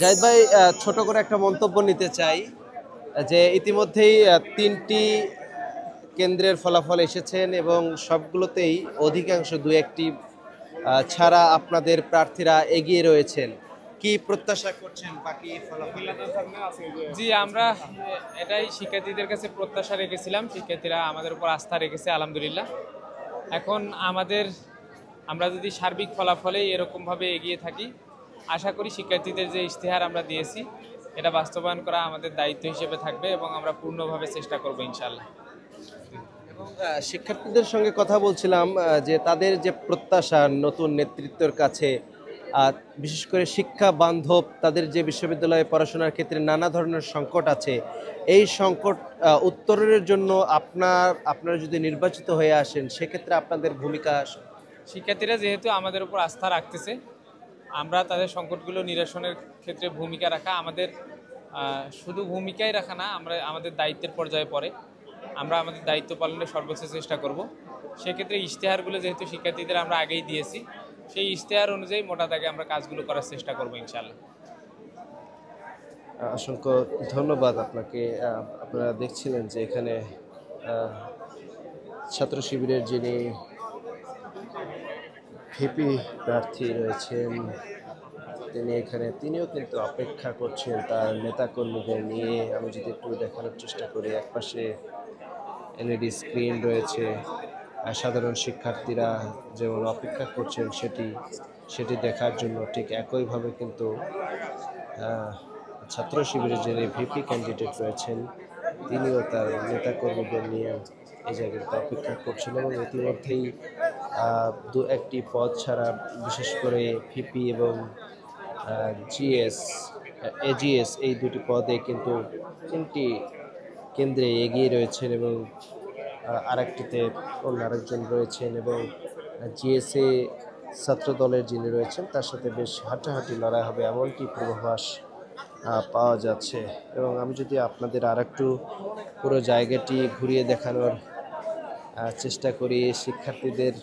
জাহিদ ভাই, ছোট করে একটা মন্তব্য নিতে চাই যে ইতিমধ্যেই ৩টি কেন্দ্রের ফলাফল এসেছেন এবং সবগুলোতেই অধিকাংশ দু একটি ছাড়া আপনাদের প্রার্থীরা এগিয়ে রয়েছেন। কি প্রত্যাশা করছেন বাকি ফলাফলে? জি, আমরা এটাই শিক্ষার্থীদের কাছে প্রত্যাশা রেখেছিলাম। শিক্ষার্থীরা আমাদের উপর আস্থা রেখেছে আলহামদুলিল্লাহ। এখন আমরা যদি সার্বিক ফলাফলে এরকমভাবে এগিয়ে থাকি, আশা করি শিক্ষার্থীদের যে ইশতেহার আমরা দিয়েছি এটা বাস্তবায়ন করা আমাদের দায়িত্ব হিসেবে থাকবে এবং আমরা পূর্ণভাবে চেষ্টা করব ইনশাআল্লাহ। এবং শিক্ষার্থীদের সঙ্গে কথা বলছিলাম যে তাদের যে প্রত্যাশা নতুন নেতৃত্বের কাছে, বিশেষ করে শিক্ষা বান্ধব, তাদের যে বিশ্ববিদ্যালয়ে পড়াশোনার ক্ষেত্রে নানা ধরনের সংকট আছে, এই সংকট উত্তরণের জন্য আপনারা যদি নির্বাচিত হয়ে আসেন সেক্ষেত্রে আপনাদের ভূমিকা। শিক্ষার্থীরা যেহেতু আমাদের উপর আস্থা রাখতেছে, আমরা তাদের সংকটগুলো নিরসনের ক্ষেত্রে ভূমিকা রাখা আমাদের শুধু ভূমিকাই রাখা না, আমাদের দায়িত্বের পর্যায়ে পড়ে। আমরা আমাদের দায়িত্ব পালনের সর্বোচ্চ চেষ্টা করব। সেক্ষেত্রে ইশতেহারগুলো যেহেতু শিক্ষার্থীদের আমরা আগেই দিয়েছি, সেই ইশতেহার অনুযায়ী মোটা দাগে আমরা কাজগুলো করার চেষ্টা করব ইনশাআল্লাহ। অসংখ্য ধন্যবাদ আপনাকে। আপনারা দেখছিলেন যে এখানে ছাত্র শিবিরের যিনি ভিপি প্রার্থী রয়েছেন তিনিও কিন্তু অপেক্ষা করছেন তার নেতাকর্মীদের নিয়ে। আমি যদি একটু দেখানোর চেষ্টা করি, একপাশে এলইডি স্ক্রিন রয়েছে, সাধারণ শিক্ষার্থীরা যেমন অপেক্ষা করছেন সেটি দেখার জন্য, ঠিক একইভাবে কিন্তু ছাত্র শিবিরের যিনি ভিপি ক্যান্ডিডেট রয়েছেন তিনিও তার নেতাকর্মীদের নিয়ে এই জায়গাতে অপেক্ষা করছেন। এবং ইতিমধ্যেই দু একটি পদ ছাড়া, বিশেষ করে ভিপি এবং জিএস এজিএস, এই দুটি পদে কিন্তু 3টি কেন্দ্রে এগিয়ে রয়েছেন এবং আরেকটিতে অন্য আরেকজন রয়েছেন। এবং জিএসএ ছাত্র দলের যিনি রয়েছেন তার সাথে বেশ হাঁটাহাঁটি লড়াই হবে এমনটি পূর্বাভাস পাওয়া যাচ্ছে। এবং আমি যদি আপনাদের আরেকটু পুরো জায়গাটি ঘুরিয়ে দেখানোর চেষ্টা করি, শিক্ষার্থীদের